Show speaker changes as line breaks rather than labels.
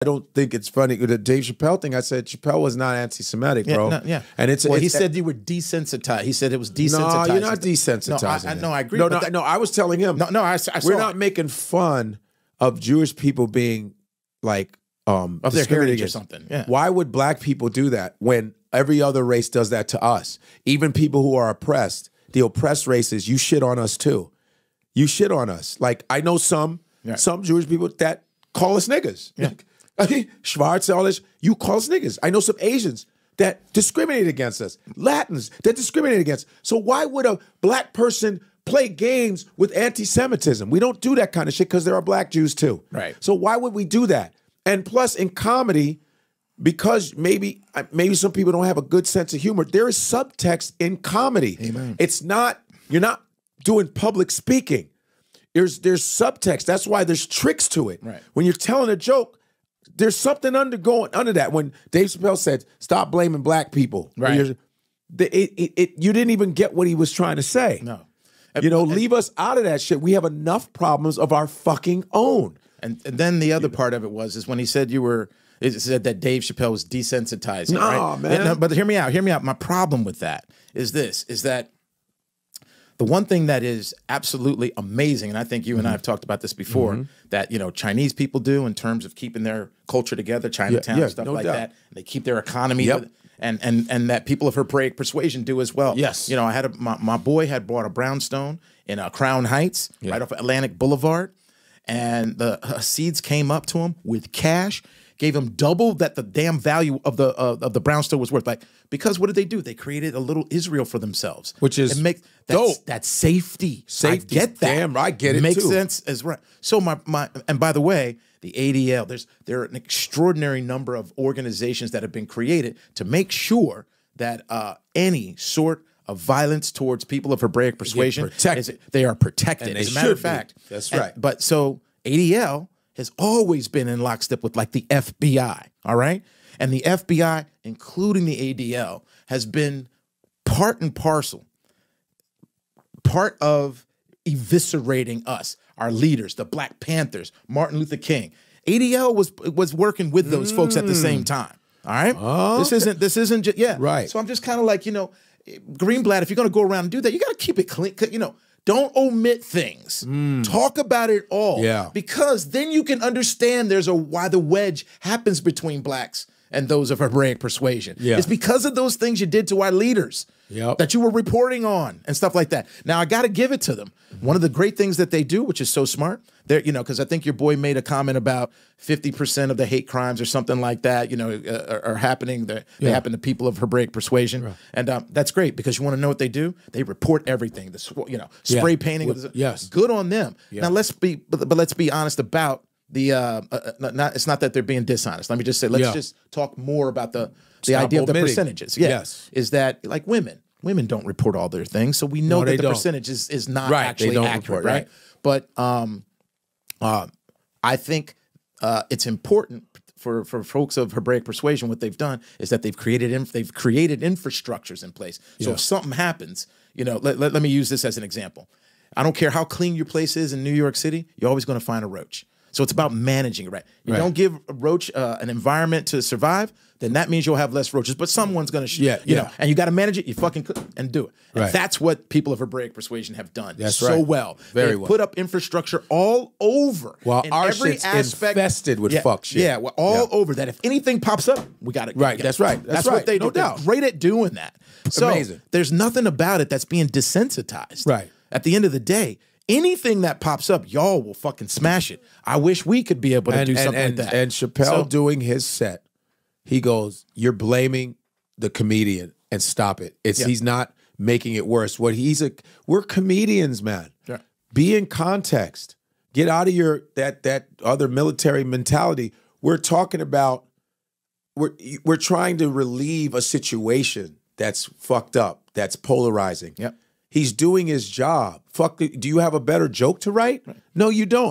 I don't think it's funny. The Dave Chappelle thing, I said Chappelle was not anti-Semitic, bro.
Yeah.
And
he said you were desensitized. He said it was desensitized.
No, you're not desensitizing.
No, I agree.
No, I was telling him.
No, I
we're not making fun of Jewish people being like
of their heritage or something. Yeah.
Why would black people do that when every other race does that to us? Even people who are oppressed, the oppressed races, you shit on us too. You shit on us. Like I know some Jewish people that call us niggas.
Yeah.
Schwartz, all this, you call us niggas. I know some Asians that discriminate against us, Latins that discriminate against us. So why would a black person play games with anti-Semitism? We don't do that kind of shit because there are black Jews too.
Right.
So why would we do that? And plus in comedy, because maybe some people don't have a good sense of humor, there is subtext in comedy.
Amen.
It's not, you're not doing public speaking. There's subtext. That's why there's tricks to it.
Right.
When you're telling a joke, there's something under that. When Dave Chappelle said, "Stop blaming black people,"
right?
You didn't even get what he was trying to say.
No,
leave us out of that shit. We have enough problems of our fucking own.
And then the other part of it is when he said it said that Dave Chappelle was desensitizing.
No,
right?
man.
No, but hear me out. Hear me out. My problem with that is that the one thing that is absolutely amazing, and I think you and I have talked about this before, that Chinese people do in terms of keeping their culture together, Chinatown, stuff like that. They keep their economy, and that people of Hebraic persuasion do as well.
Yes,
I had my boy had bought a brownstone in Crown Heights, right off Atlantic Boulevard, and the Hasids came up to him with cash. Gave him double that the damn value of the brownstone was worth. Like, because what did they do? They created a little Israel for themselves,
which is
dope. That's safety. I get that.
Damn, I get it.
Makes
too.
sense as right. So and by the way, the ADL. There are an extraordinary number of organizations that have been created to make sure that any sort of violence towards people of Hebraic persuasion, they are protected. As a matter of fact,
that's right.
But so ADL has always been in lockstep with like the FBI, all right? And the FBI, including the ADL, has been part and parcel, part of eviscerating us, our leaders, the Black Panthers, Martin Luther King. ADL was working with those folks at the same time, all right? This isn't just,
Right.
So I'm just kind of like, Greenblatt, if you're going to go around and do that, you got to keep it clean, Don't omit things. Talk about it all.
Yeah.
Because then you can understand why the wedge happens between blacks and those of Hebraic persuasion.
Yeah.
It's because of those things you did to our leaders that you were reporting on and stuff like that. Now, I got to give it to them. One of the great things that they do, which is so smart, because I think your boy made a comment about 50% of the hate crimes or something like that, are happening. They happen to people of Hebraic persuasion. Right. And that's great because you want to know what they do? They report everything. Spray painting.
Yes.
Good on them. Yeah. Now, let's be honest about it's not that they're being dishonest. Let me just say, let's just talk more about the idea of the percentages.
Yes.
Is that like women don't report all their things. So we know that the percentage is not actually accurate, right? But I think it's important for folks of Hebraic persuasion. What they've done is that they've created infrastructures in place. So if something happens, let me use this as an example. I don't care how clean your place is in New York City, you're always going to find a roach. So it's about managing it, right? You don't give a roach an environment to survive, then that means you'll have less roaches. But someone's going to, and you got to manage it. You fucking and do it. And that's what people of Hebraic persuasion have done well.
Very well.
Put up infrastructure all over.
Well,
in
our
every
shit's
aspect,
infested with fuck shit.
Yeah, well, all over that. If anything pops up, we got it.
Right, that's right.
That's what they do.
No doubt.
They're great at doing that. So
amazing.
There's nothing about it that's being desensitized.
Right.
At the end of the day, anything that pops up, y'all will fucking smash it. I wish we could be able to do something like that.
And Chappelle doing his set, he goes, "You're blaming the comedian, and stop it. He's not making it worse. We're comedians, man.
Yeah.
Be in context. Get out of your that other military mentality. We're talking about we're trying to relieve a situation that's fucked up, that's polarizing.
Yep.
He's doing his job. Do you have a better joke to write? No, you don't.